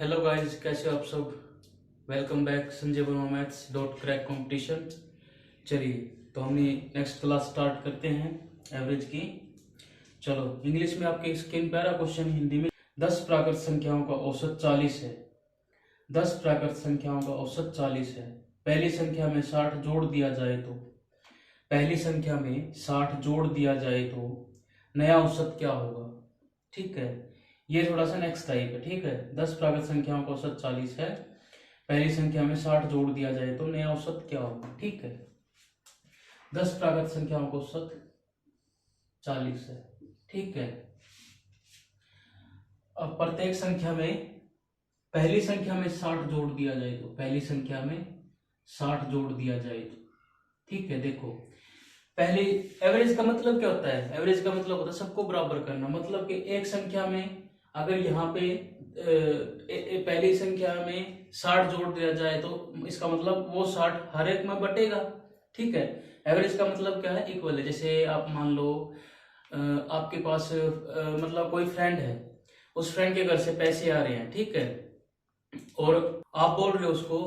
Hello guys, कैसे हो आप सब। Welcome back Sanjay Verma maths dot crack competition. चलिए तो हमने नेक्स्ट क्लास स्टार्ट करते हैं एवरेज की। चलो इंग्लिश में आपके स्क्रीन पर आ रहा क्वेश्चन, हिंदी में 10 प्राकृत संख्याओं का औसत 40 है। 10 प्राकृत संख्याओं का औसत 40 है। पहली संख्या में 60 जोड़ दिया जाए तो पहली संख्या में 60 जोड़ दिया जाए तो नया औसत क्या होगा। ठीक है, ये थोड़ा सा नेक्स्ट टाइप है। ठीक है, 10 प्राकृत संख्याओं का औसत 40 है। पहली संख्या में 60 जोड़ दिया जाए तो नया औसत क्या होगा। ठीक है, 10 प्राकृत संख्याओं का औसत 40 है। ठीक है, अब प्रत्येक संख्या में पहली संख्या में 60 जोड़ दिया जाए तो पहली संख्या में 60 जोड़ दिया जाए तो ठीक है, देखो पहली एवरेज का मतलब क्या होता है। एवरेज का मतलब होता है सबको बराबर करना। मतलब कि एक संख्या में अगर यहाँ पे पहली संख्या में 60 जोड़ दिया जाए तो इसका मतलब वो 60 हर एक में बटेगा। ठीक है, एवरेज का मतलब क्या है, इक्वल है। जैसे आप मान लो आपके पास मतलब कोई फ्रेंड है, उस फ्रेंड के घर से पैसे आ रहे हैं। ठीक है, और आप बोल रहे हो उसको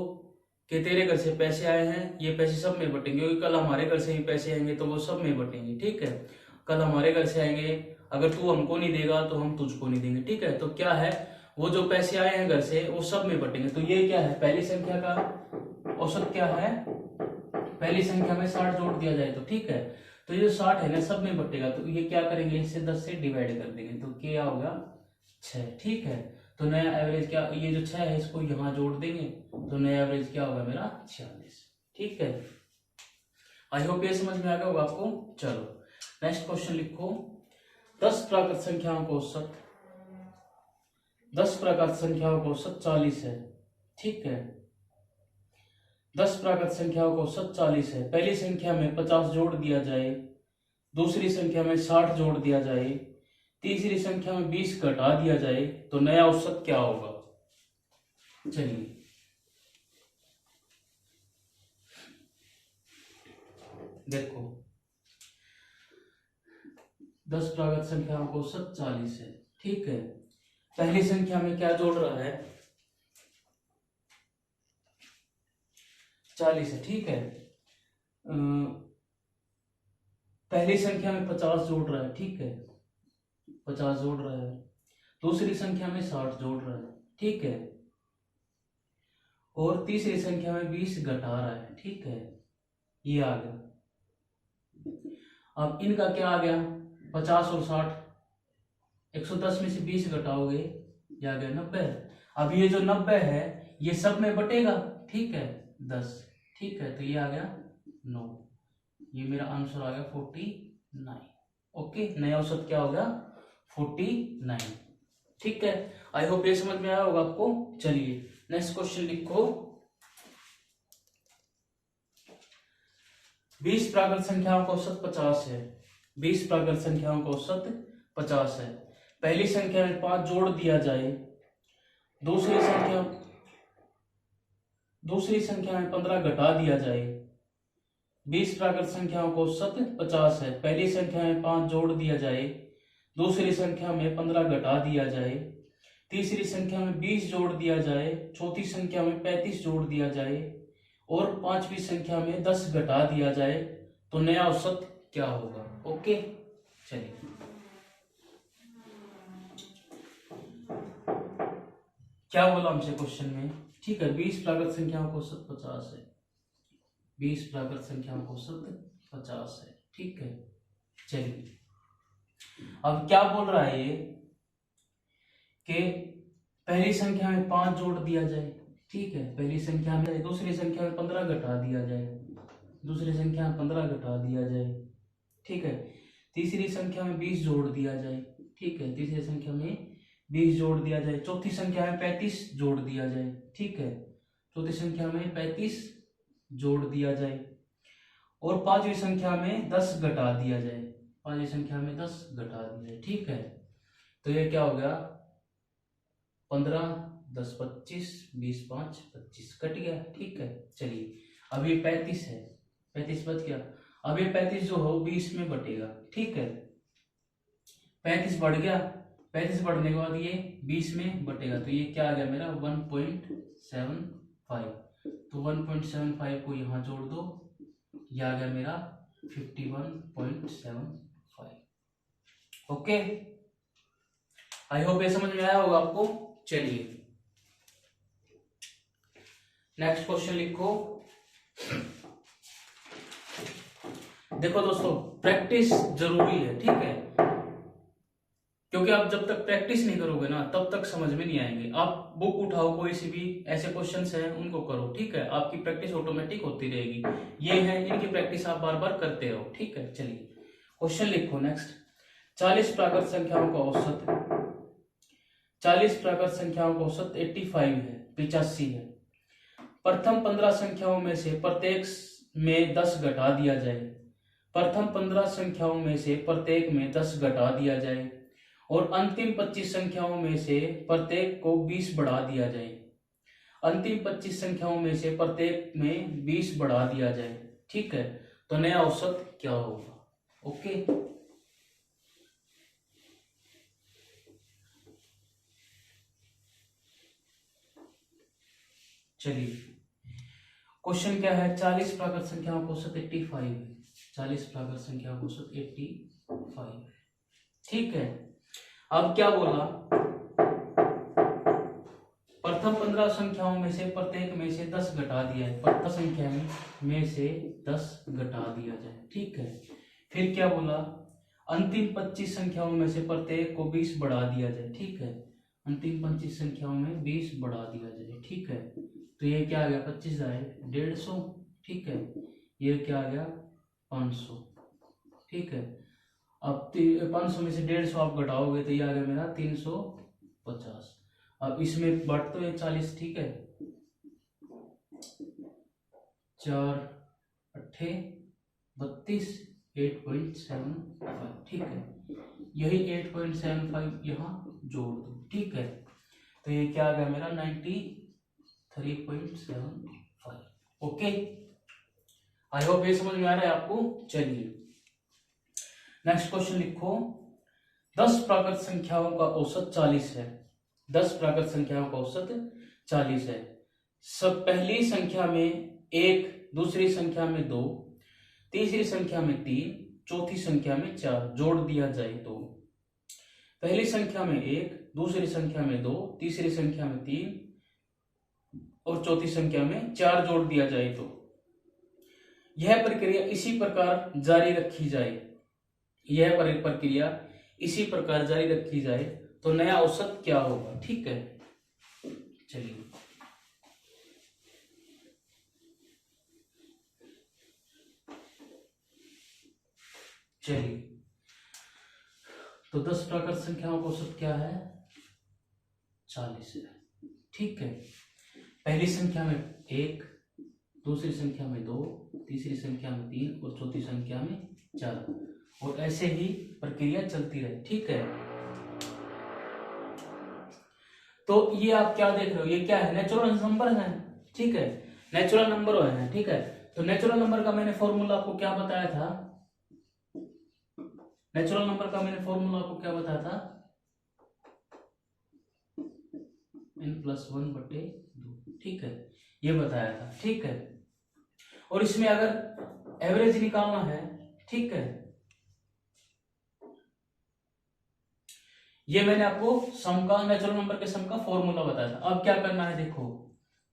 कि तेरे घर से पैसे आए हैं, ये पैसे सब में बटेंगे, क्योंकि कल हमारे घर से भी पैसे आएंगे तो वो सब में बटेंगे। ठीक है, कल हमारे घर से आएंगे, अगर तू हमको नहीं देगा तो हम तुझको नहीं देंगे। ठीक है, तो क्या है, वो जो पैसे आए हैं घर से वो सब में बटेंगे। तो ये क्या है, पहली संख्या का औसत क्या है, पहली संख्या में 60 जोड़ दिया जाए तो ठीक है, तो ये जो 60 है ना सब में बटेगा। तो ये क्या करेंगे, इससे 10 से डिवाइड कर देंगे तो क्या होगा 6। ठीक है, तो नया एवरेज क्या, ये जो 6 है इसको यहाँ जोड़ देंगे तो नया एवरेज क्या होगा मेरा 46। ठीक है, आई होप ये समझ में आ गया होगा आपको। चलो नेक्स्ट क्वेश्चन लिखो। 10 प्राकृत संख्याओं का औसत 10 प्राकृत संख्याओं का औसत 40 है। ठीक है, 10 प्राकृत संख्याओं का औसत 40 है। पहली संख्या में 50 जोड़ दिया जाए, दूसरी संख्या में 60 जोड़ दिया जाए, तीसरी संख्या में 20 घटा दिया जाए तो नया औसत क्या होगा। चलिए देखो, 10 प्राकृत संख्याओं का औसत 40 है। ठीक है, पहली संख्या में क्या जोड़ रहा है, 40 है। ठीक है, पहली संख्या में 50 जोड़ रहा है। ठीक है, 50 जोड़ रहा है। दूसरी संख्या में 60 जोड़ रहा है। ठीक है, और तीसरी संख्या में 20 घटा रहा है। ठीक है, ये आ गया। अब इनका क्या आ गया, 50 और 60, 110 में से 20 घटाओगे ये आ गया 90। अब ये जो 90 है ये सब में बटेगा। ठीक है, 10। ठीक है, तो ये आ गया 9। ये मेरा आंसर आ गया 49। ओके, नया औसत क्या होगा 49। ठीक है, आई होप ये समझ में आया होगा आपको। चलिए नेक्स्ट क्वेश्चन लिखो। 20 प्राकृत संख्याओं का औसत 50 है। 20 प्राकृत संख्याओं का औसत 50 है। पहली संख्या में 5 जोड़ दिया जाए, दूसरी संख्या में 15 घटा दिया जाए। 20 प्राकृत संख्याओं का औसत 50 है। पहली संख्या में 5 जोड़ दिया जाए, दूसरी संख्या में 15 घटा दिया जाए, तीसरी संख्या में 20 जोड़ दिया जाए, चौथी संख्या में 35 जोड़ दिया जाए और पांचवी संख्या में 10 घटा दिया जाए तो नया औसत क्या होगा। ओके, चलिए क्या बोला हमसे क्वेश्चन में। ठीक है, 20 प्राकृत संख्याओं का औसत 50 है। 20 प्राकृत संख्याओं का औसत 50 है। ठीक है, चलिए अब क्या बोल रहा है ये कि पहली संख्या में 5 जोड़ दिया जाए। ठीक है, पहली संख्या में, दूसरी संख्या में 15 घटा दिया जाए, दूसरी संख्या में 15 घटा दिया जाए। ठीक है, तीसरी संख्या में 20 जोड़ दिया जाए। ठीक है, तीसरी संख्या में 20 जोड़ दिया जाए, चौथी संख्या में 35 जोड़ दिया जाए। ठीक है, चौथी संख्या में 35 जोड़ दिया जाए और पांचवी संख्या में 10 घटा दिया जाए। पांचवी संख्या में 10 घटा दिया जाए। ठीक है, तो ये क्या हो गया 15 10 25 20 5 25 कट गया। ठीक है, चलिए अब ये 35 है, 35 बच गया। अब ये 35 जो हो 20 में बटेगा। ठीक है, 35 बढ़ गया 35 बढ़ने के बाद ये 20 में बटेगा, तो ये क्या आ गया मेरा 1.75। तो 1.75 को यहाँ जोड़ दो, ये आ गया मेरा 51.75। ओके, आई होप ये समझ में आया होगा आपको। चलिए नेक्स्ट क्वेश्चन लिखो। देखो दोस्तों, प्रैक्टिस जरूरी है, ठीक है, क्योंकि आप जब तक प्रैक्टिस नहीं करोगे ना तब तक समझ में नहीं आएंगे। आप बुक उठाओ, कोई सी भी ऐसे क्वेश्चंस हैं उनको करो, ठीक है, आपकी प्रैक्टिस ऑटोमेटिक होती रहेगी। ये है, इनकी प्रैक्टिस आप बार बार करते रहो, ठीक है। चलिए क्वेश्चन लिखो नेक्स्ट। 40 प्राकृत संख्याओं का औसत 40 प्राकृत संख्याओं का औसत 85 है, 85 है। प्रथम 15 संख्याओं में से प्रत्येक में 10 घटा दिया जाए। प्रथम 15 संख्याओं में से प्रत्येक में 10 घटा दिया जाए और अंतिम 25 संख्याओं में से प्रत्येक को 20 बढ़ा दिया जाए। अंतिम 25 संख्याओं में से प्रत्येक में 20 बढ़ा दिया जाए, ठीक है, तो नया औसत क्या होगा। ओके, चलिए क्वेश्चन क्या है। 40 प्राकृत संख्याओं का औसत 85 है। 40 प्राकृत संख्याओं का औसत 85 है, ठीक है। अब क्या बोला, प्रथम 15 संख्याओं में से प्रत्येक में से 10 घटा दिया है। प्रथम संख्या में से 10 घटा दिया जाए, ठीक है। फिर क्या बोला, अंतिम 25 संख्याओं में से प्रत्येक को 20 बढ़ा दिया जाए, ठीक है। अंतिम 25 संख्याओं में 20 बढ़ा दिया जाए, ठीक है। तो ये क्या आ गया, 25 आए 150, ठीक है। ये क्या आ गया 500, ठीक है। अब 500 में से 150 आप घटाओगे तो ये आ गया मेरा 350। अब इसमें बढ़ तो ये 40, ठीक है, 4 अट्ठे 32, 8.75, ठीक है। यही 8.75 यहाँ जोड़ दो, ठीक है, तो ये क्या आ गया मेरा 93.75। ओके, आई होप ये समझ में आ रहा है आपको। चलिए नेक्स्ट क्वेश्चन लिखो। 10 प्राकृत संख्याओं का औसत 40 है। 10 प्राकृत संख्याओं का औसत 40 है। सब पहली संख्या में 1, दूसरी संख्या में 2, तीसरी संख्या में 3, चौथी संख्या में 4 जोड़ दिया जाए तो। पहली संख्या में 1, दूसरी संख्या में 2, तीसरी संख्या में 3 और चौथी संख्या में 4 जोड़ दिया जाए तो यह प्रक्रिया इसी प्रकार जारी रखी जाए। यह प्रक्रिया इसी प्रकार जारी रखी जाए तो नया औसत क्या होगा, ठीक है। चलिए तो 10 प्राकृत संख्याओं का औसत क्या है, 40 है, ठीक है। पहली संख्या में 1, दूसरी संख्या में 2, तीसरी संख्या में 3 और चौथी संख्या में 4, और ऐसे ही प्रक्रिया चलती रहे, ठीक है। तो ये आप क्या देख रहे हो, ये क्या है, नेचुरल नंबर है, ठीक है, नेचुरल नंबर है, ठीक है। तो नेचुरल नंबर का मैंने फॉर्मूला आपको क्या बताया था, नेचुरल नंबर का मैंने फॉर्मूला आपको क्या बताया था, n+1/2, ठीक है, ये बताया था, ठीक है। और इसमें अगर एवरेज निकालना है, ठीक है, ये मैंने आपको सम का, नेचुरल नंबर के सम का फॉर्मूला बताया था। अब क्या करना है, देखो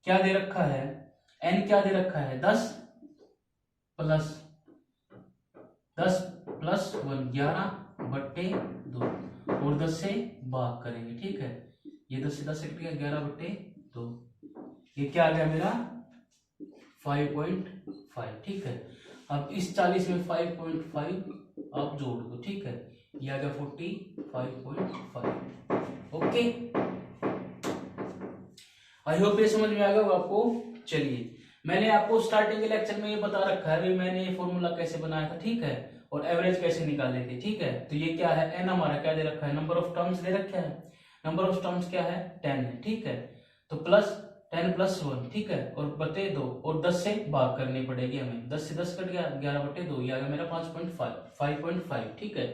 क्या दे रखा है, n क्या दे रखा है 10 + 1 11/2 और 10 से भाग करेंगे, ठीक है। ये 10 से 10 कट गया, 11/2, ये क्या आ गया मेरा 5.5, ठीक है। अब इस 40 में 5.5 आप जोड़ दो, ठीक है, ये आ गया 45.5। ओके, आई होप ये समझ में आ गया आपको। चलिए मैंने आपको स्टार्टिंग के लेक्चर में ये बता रखा है, मैंने ये फॉर्मूला कैसे बनाया था, ठीक है, और एवरेज कैसे निकाले थे, ठीक है। तो ये क्या है, n हमारा क्या दे रखा है, नंबर ऑफ टर्म्स दे रखा है, नंबर ऑफ टर्म्स क्या है 10 है, ठीक है। तो +10 + 1, ठीक है, और बटे 2 और 10 से भाग करनी पड़ेगी हमें, 10 से 10 कट गया, 11/2, ये आ गया मेरा 5.5, ठीक है।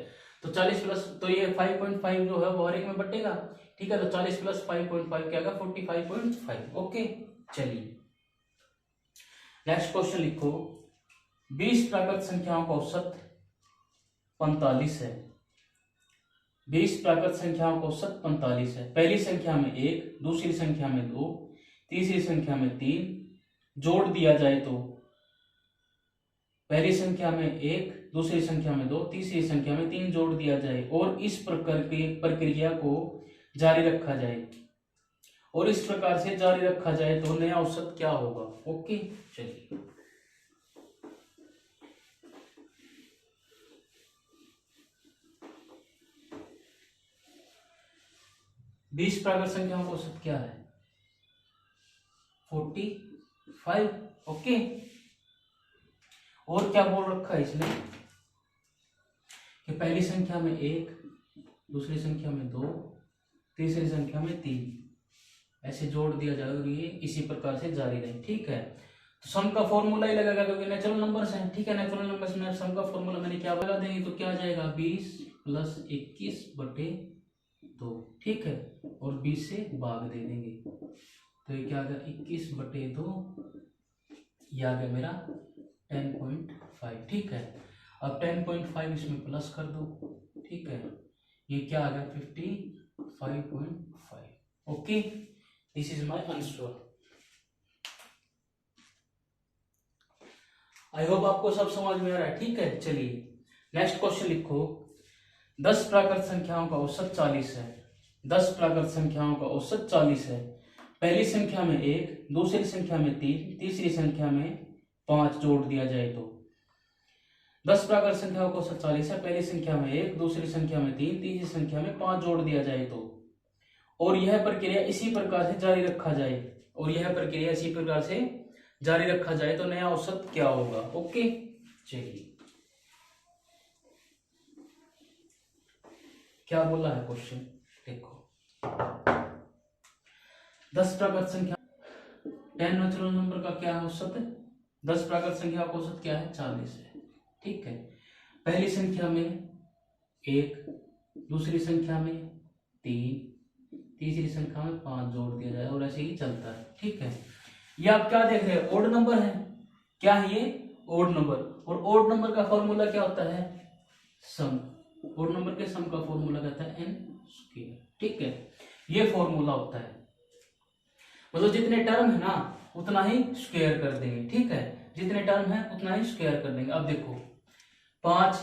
तो 40 प्लस, तो ये 5.5 जो है वो हर एक में बटेगा, ठीक है। तो 40 प्लस 5.5 क्या आएगा 45.5। ओके चलिए नेक्स्ट क्वेश्चन लिखो। 20 प्राकृत संख्याओं का औसत 45 है। 20 प्राकृत संख्याओं का औसत 45 है। पहली संख्या में 1, दूसरी संख्या में 2, तीसरी संख्या में 3 जोड़ दिया जाए तो, पहली संख्या में 1, दूसरी संख्या में 2, तीसरी संख्या में 3 जोड़ दिया जाए और इस प्रकार की प्रक्रिया को जारी रखा जाए, और इस प्रकार से जारी रखा जाए तो नया औसत क्या होगा। ओके चलिए 20 प्राकृत संख्याओं का औसत क्या है 45। ओके और क्या बोल रखा है इसने कि पहली संख्या में 1, दूसरी संख्या में 2, तीसरी संख्या में 3 ऐसे जोड़ दिया जाए और ये इसी प्रकार से जारी रहे, ठीक है। तो सम का फॉर्मूला ही लगेगा क्योंकि नेचुरल नंबर्स हैं, ठीक है। नेचुरल नंबर्स में सम का फॉर्मूला मैंने क्या लगा देंगे तो क्या आ जाएगा 20 प्लस 21 बटे 2, ठीक है। और 20 से भाग दे देंगे तो ये क्या आ गया 21 बटे 2, ये आ गया मेरा 10.5, ठीक है। अब 10.5 इसमें प्लस कर दो, ठीक है। ये क्या आ गया 55.5। Okay this is my answer. I hope आपको सब समझ में आ रहा है, ठीक है। चलिए नेक्स्ट क्वेश्चन लिखो। 10 प्राकृत संख्याओं का औसत 40 है। 10 प्राकृत संख्याओं का औसत 40 है। पहली संख्या में 1, दूसरी संख्या में 3, तीसरी संख्या में 5 जोड़ दिया जाए तो, 10 प्राकृत संख्याओं का औसत 40 है। पहली संख्या में 1, दूसरी संख्या में 3, तीसरी संख्या में 5 जोड़ दिया जाए तो, और यह प्रक्रिया इसी प्रकार से जारी रखा जाए, और यह प्रक्रिया इसी प्रकार से जारी रखा जाए तो नया औसत क्या होगा। ओके चलिए क्या बोला है क्वेश्चन देखो। 10 प्राकृत संख्या 10 नेचुरल नंबर का क्या है औसत है 10 प्राकृत संख्या का औसत क्या है 40 है, ठीक है। पहली संख्या में 1, दूसरी संख्या में 3, तीसरी संख्या में 5 जोड़ दिया जाए और ऐसे ही चलता है, ठीक है। ये आप क्या देख रहे हैं ओड नंबर है, क्या है ये ओड नंबर, और ओड नंबर का फॉर्मूला क्या होता है सम, ओड नंबर के सम का फॉर्मूला कहता है n स्क्वायर, ठीक है। ये फॉर्मूला होता है, मतलब जितने टर्म है ना उतना ही स्क्वायर कर देंगे, ठीक है। जितने टर्म है उतना ही स्क्वायर कर देंगे। अब देखो 5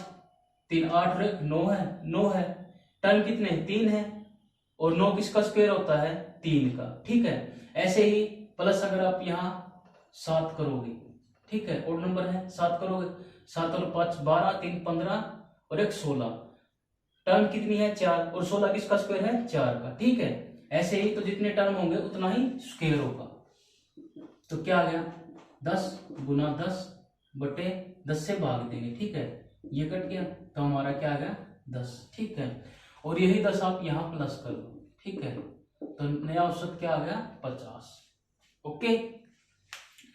3 8 9 है, 9 है, टर्म कितने 3 है, और 9 किसका स्क्वायर होता है 3 का, ठीक है। ऐसे ही प्लस अगर आप यहाँ 7 करोगे, ठीक है, ओड नंबर है 7 करोगे, 7 और 5 12, 3 15 और 1 16, टर्म कितनी है 4, और 16 किसका स्क्वायर है 4 का, ठीक है। ऐसे ही तो जितने टर्म होंगे उतना ही स्क्वायर होगा। तो क्या आ गया 10 गुना 10 बटे 10 से भाग देंगे, ठीक है। ये कट गया तो हमारा क्या आ गया 10, ठीक है। और यही 10 आप यहाँ प्लस कर दो, ठीक है। तो नया औसत क्या आ गया 50। ओके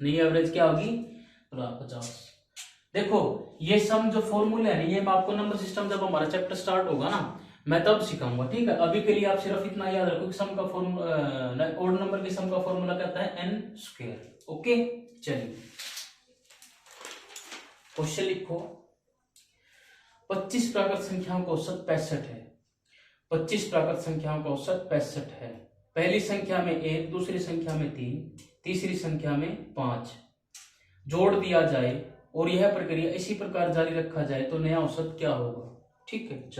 नई एवरेज क्या होगी 50। देखो ये सम जो फॉर्मूले है ये मैं आपको नंबर सिस्टम जब हमारा चैप्टर स्टार्ट होगा ना मैं तब सिखाऊंगा, ठीक है। अभी के लिए आप सिर्फ इतना याद रखो कि सम का फॉर्मूला ओड नंबर के सम का फॉर्मूला कहता है n स्क्वायर। ओके चलिए क्वेश्चन लिखो। 25 प्राकृत संख्याओं का औसत 65 है। 25 प्राकृत संख्याओं का औसत 65 है। पहली संख्या में 1, दूसरी संख्या में 3, तीसरी संख्या में 5 जोड़ दिया जाए और यह प्रक्रिया इसी प्रकार जारी रखा जाए तो नया औसत क्या होगा, ठीक है।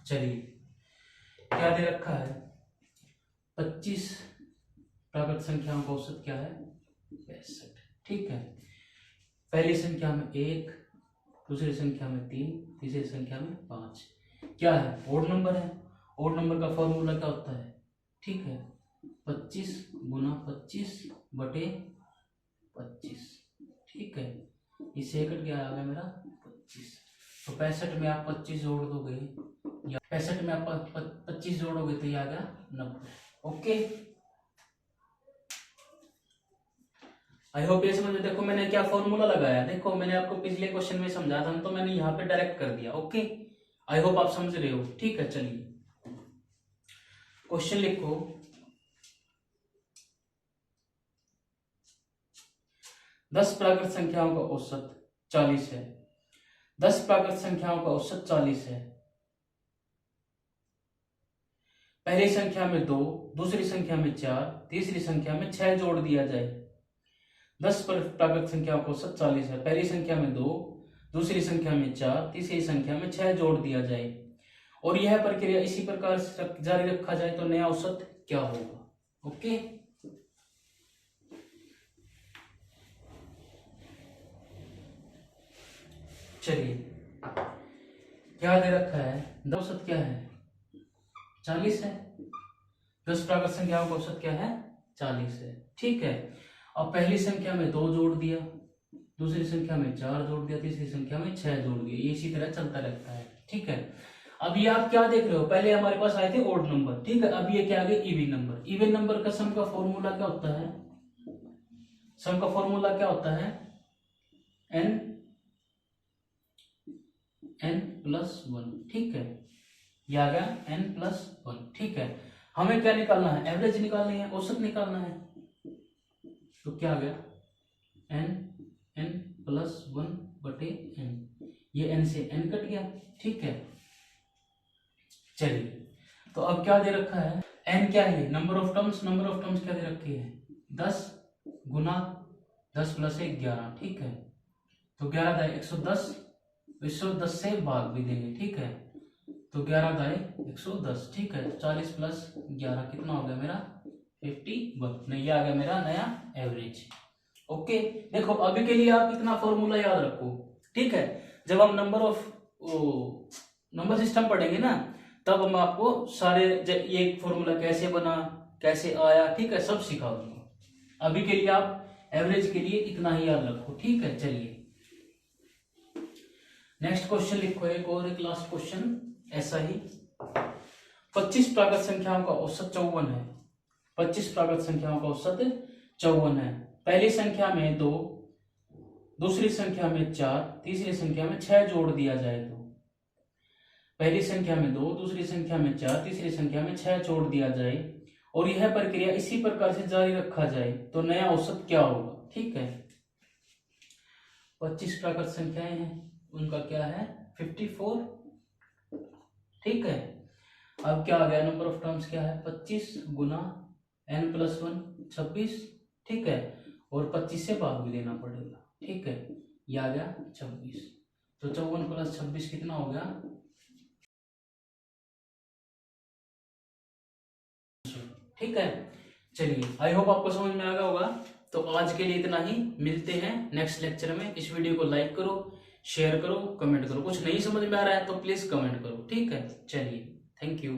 चलिए क्या दे रखा है 25 प्राकृत संख्याओं का औसत क्या है 65, ठीक है। पहली संख्या में 1, दूसरी संख्या में 3, तीसरी संख्या में 5 क्या है ओड नंबर है। ओड नंबर का फॉर्मूला क्या होता है, ठीक है 25 गुना 25 बटे 25, ठीक है। इसे कट गया आ गया मेरा 25। तो 65 में आप 25 जोड़ दोगे या 65 में आप 25 जोड़ोगे तो ये आ गया 90। ओके आई होप ये समझ में। देखो मैंने क्या फॉर्मूला लगाया, देखो मैंने आपको पिछले क्वेश्चन में समझा था तो मैंने यहाँ पे डायरेक्ट कर दिया। ओके, आई होप आप समझ रहे हो। ठीक है, चलिए क्वेश्चन लिखो। 10 प्राकृत संख्याओं का औसत 40 है। 10 प्राकृत संख्याओं का औसत 40 है। पहली संख्या में 2, दूसरी संख्या में 4, तीसरी संख्या में 6 जोड़ दिया जाए। 10 प्राकृत संख्याओं का औसत 40 है। पहली संख्या में 2, दूसरी संख्या में 4, तीसरी संख्या में 6 जोड़ दिया जाए और यह प्रक्रिया इसी प्रकार से जारी रखा जाए तो नया औसत क्या होगा। ओके, चलिए क्या दे रखा है, औसत क्या है 40 है। 10 प्राकृत संख्याओं का औसत क्या है 40 है। ठीक है, अब पहली संख्या में 2 जोड़ दिया, दूसरी संख्या में 4 जोड़ दिया, तीसरी संख्या में 6 जोड़ दिया, ये इसी तरह चलता रहता है। ठीक है, अब ये आप क्या देख रहे हो, पहले हमारे पास आए थे ओड नंबर। ठीक है, अब ये क्या आ गए इवन नंबर। इवन नंबर का सम का फॉर्मूला क्या होता है, सम का फॉर्मूला क्या होता है n+1। ठीक है, ये आ गया n+1। ठीक है, हमें क्या निकालना है, एवरेज निकालनी है, औसत निकालना है। तो क्या आ गया n+1/n, ये n से n कट गया। ठीक है, चलिए तो अब क्या दे रखा है, n क्या है, number of terms. Number of terms क्या दे रखी है 10 गुना 10 + 1 11। ठीक है, तो 11 दाए 110, 110 से भाग भी देंगे। ठीक है, तो 11 दाए 110। ठीक है, 40 + 11 कितना हो गया मेरा 51। नहीं, ये आ गया मेरा नया एवरेज। ओके, देखो अभी के लिए आप इतना फॉर्मूला याद रखो। ठीक है, जब हम नंबर सिस्टम पढ़ेंगे ना तब हम आपको सारे ये फॉर्मूला कैसे बना, कैसे आया, ठीक है, सब सिखा दूंगा। अभी के लिए आप एवरेज के लिए इतना ही याद रखो। ठीक है, चलिए नेक्स्ट क्वेश्चन लिखो, एक लास्ट क्वेश्चन ऐसा ही। 25 प्राकृत संख्याओं का औसत 54 है। 25 प्राकृत संख्याओं का औसत 54 है। पहली संख्या में 2, दूसरी संख्या में 4, तीसरी संख्या में 6 जोड़ दिया जाए तो। पहली संख्या में 2, दूसरी संख्या में 4, तीसरी संख्या में 6 जोड़ दिया जाए और यह प्रक्रिया इसी प्रकार से जारी रखा जाए तो नया औसत क्या होगा। ठीक है, 25 प्राकृत संख्याएं हैं, उनका क्या है 54। ठीक है, अब क्या आ गया, नंबर ऑफ टर्म्स क्या है 25 गुना n+1 26। ठीक है, और 25 से भाग भी देना पड़ेगा। ठीक है, ये आ गया 26। तो 54 + 26 कितना हो गया, ठीक है। चलिए आई होप आपको समझ में आ गया होगा। तो आज के लिए इतना ही, मिलते हैं नेक्स्ट लेक्चर में। इस वीडियो को लाइक करो, शेयर करो, कमेंट करो। कुछ नहीं समझ में आ रहा है तो प्लीज कमेंट करो। ठीक है, चलिए, थैंक यू।